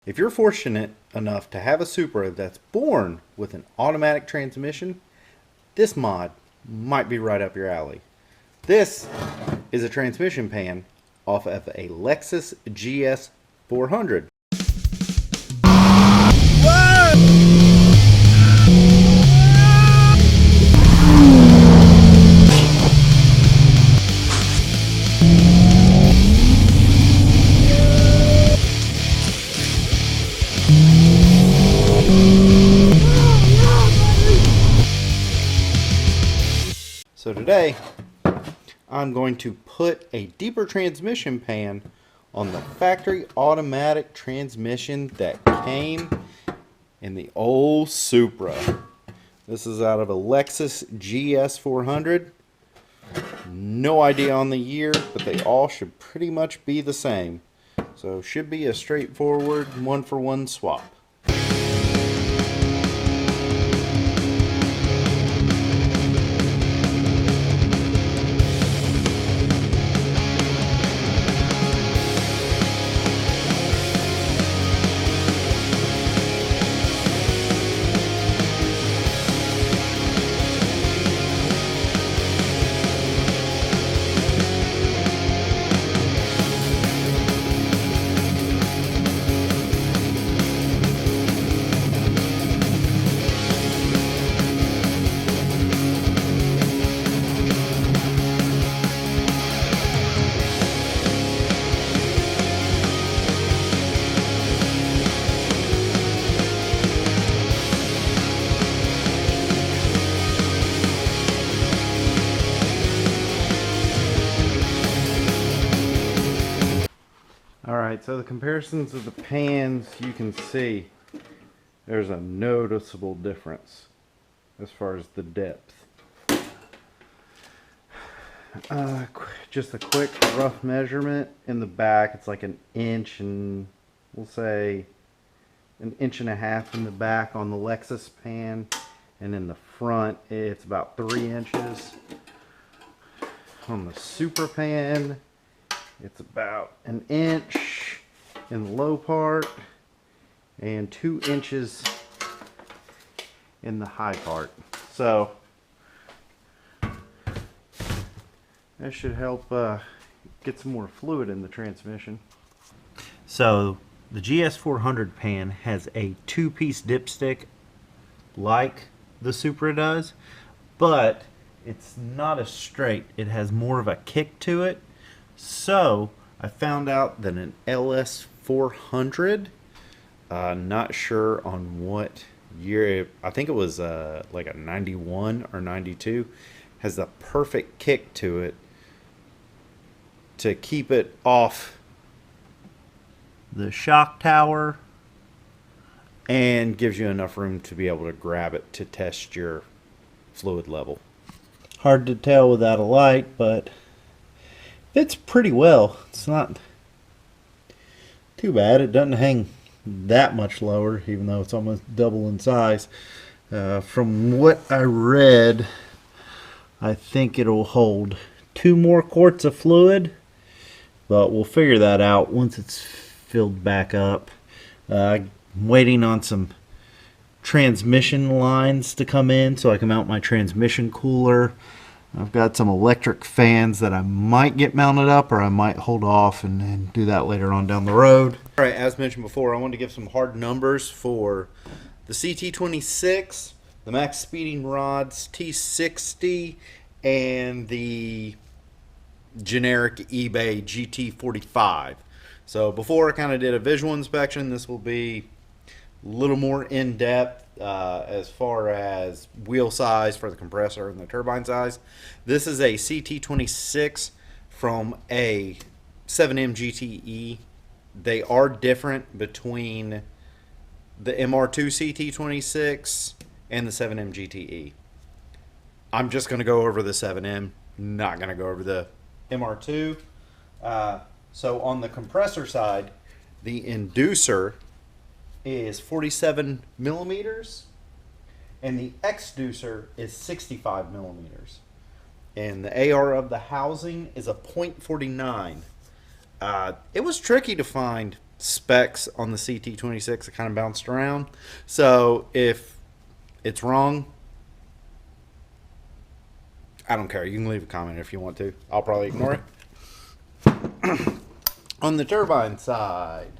If you're fortunate enough to have a Supra that's born with an automatic transmission, this mod might be right up your alley. This is a transmission pan off of a Lexus GS 400. So today, I'm going to put a deeper transmission pan on the factory automatic transmission that came in the old Supra. This is out of a Lexus GS 400. No idea on the year, but they all should pretty much be the same. So should be a straightforward one-for-one swap. Alright, so the comparisons of the pans, you can see there's a noticeable difference as far as the depth. Just a quick rough measurement in the back, it's like an inch and we'll say an inch and a half in the back on the Lexus pan, and in the front it's about 3 inches. On the Supra pan, it's about an inch in the low part and 2 inches in the high part. So that should help get some more fluid in the transmission. So the GS 400 pan has a 2-piece dipstick like the Supra does, but it's not as straight. It has more of a kick to it. So I found out that an LS 400, not sure on what year, I think it was like a 91 or 92, has the perfect kick to it to keep it off the shock tower and gives you enough room to be able to grab it to test your fluid level. Hard to tell without a light, but fits pretty well. It's not too bad. It doesn't hang that much lower, even though it's almost double in size. From what I read, I think it'll hold 2 more quarts of fluid, but we'll figure that out once it's filled back up. I'm waiting on some transmission lines to come in so I can mount my transmission cooler. I've got some electric fans that I might get mounted up, or I might hold off and do that later on down the road. All right, as mentioned before, I wanted to give some hard numbers for the CT26, the Maxpeedingrods T70, and the generic eBay GT45. So before I kind of did a visual inspection, this will be a little more in-depth as far as wheel size for the compressor and the turbine size. This is a CT26 from a 7M GTE. They are different between the MR2 CT26 and the 7M GTE. I'm just going to go over the 7M, not going to go over the MR2. So on the compressor side, the inducer is 47 millimeters and the exducer is 65 millimeters, and the AR of the housing is a .49. It was tricky to find specs on the CT26. I kind of bounced around. So if it's wrong, I don't care. You can leave a comment if you want to. I'll probably ignore it. On the turbine side,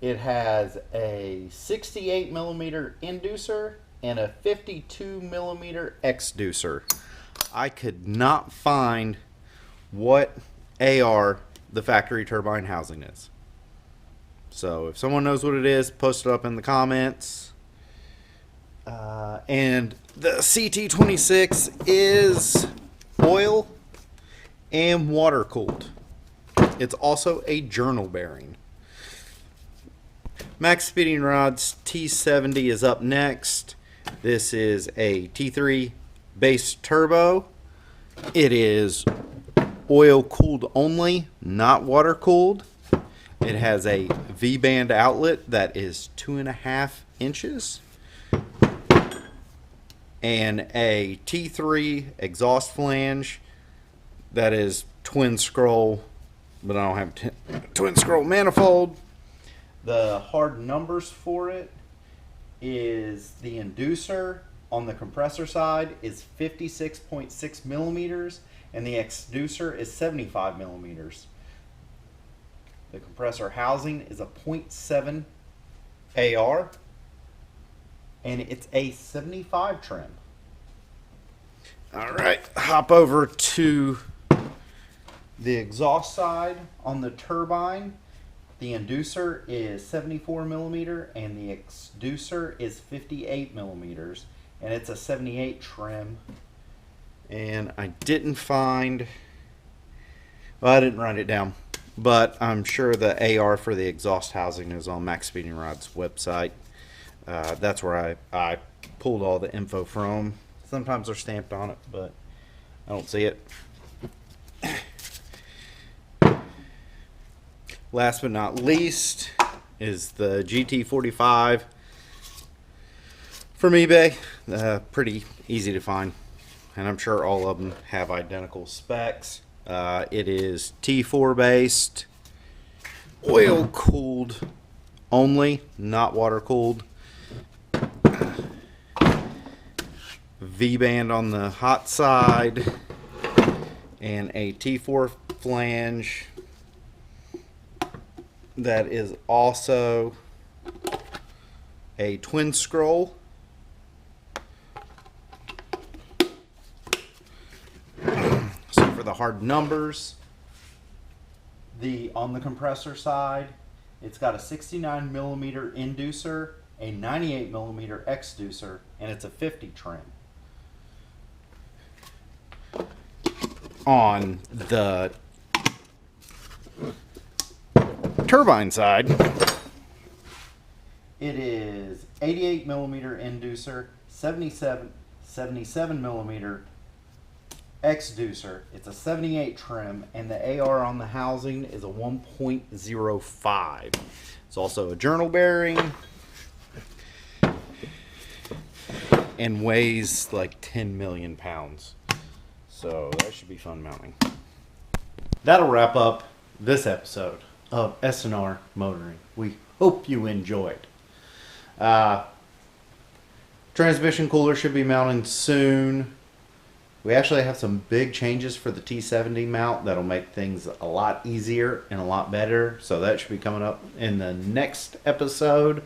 it has a 68 millimeter inducer and a 52 millimeter exducer. I could not find what AR the factory turbine housing is. So if someone knows what it is, post it up in the comments. And the CT26 is oil and water cooled. It's also a journal bearing. Maxpeedingrods T70 is up next. This is a T3 base turbo. It is oil cooled only, not water cooled. It has a V-band outlet that is 2.5 inches and a T3 exhaust flange that is twin scroll, but I don't have twin scroll manifold. The hard numbers for it is the inducer on the compressor side is 56.6 millimeters and the exducer is 75 millimeters. The compressor housing is a 0.7 AR and it's a 75 trim. All right, hop over to the exhaust side. On the turbine, the inducer is 74 millimeter and the exducer is 58 millimeters, and it's a 78 trim. And I didn't find, well, I didn't write it down, but I'm sure the AR for the exhaust housing is on Maxpeedingrods' website. That's where I pulled all the info from. Sometimes they're stamped on it, but I don't see it. Last but not least is the GT45 from eBay. Pretty easy to find, and I'm sure all of them have identical specs. It is T4 based, oil cooled only, not water cooled. V-band on the hot side and a T4 flange that is also a twin scroll. So for the hard numbers, on the compressor side, it's got a 69 millimeter inducer, a 98 millimeter exducer, and it's a 50 trim. On the turbine side, it is 88 millimeter inducer, 77 millimeter exducer. It's a 78 trim, and the AR on the housing is a 1.05. It's also a journal bearing and weighs like 10 million pounds. So that should be fun mounting. That'll wrap up this episode of S&R Motoring. We hope you enjoyed. Transmission cooler should be mounting soon. We actually have some big changes for the T70 mount that'll make things a lot easier and a lot better. So that should be coming up in the next episode.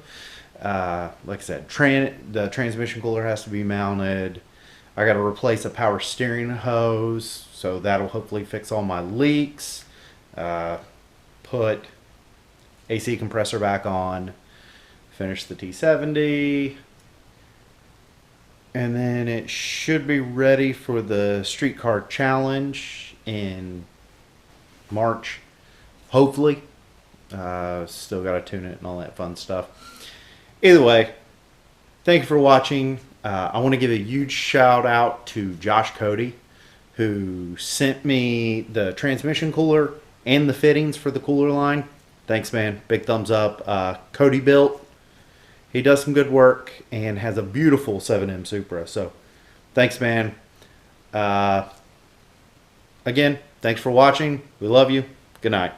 Like I said, the transmission cooler has to be mounted. I got to replace a power steering hose, so that'll hopefully fix all my leaks. Put AC compressor back on, finish the T70, and then it should be ready for the streetcar challenge in March, hopefully. Still got to tune it and all that fun stuff. Either way, thank you for watching. I want to give a huge shout out to Josh Cody, who sent me the transmission cooler and the fittings for the cooler line. Thanks, man. Big thumbs up. Cody Built. He does some good work and has a beautiful 7M Supra. So, thanks, man. Again, thanks for watching. We love you. Good night.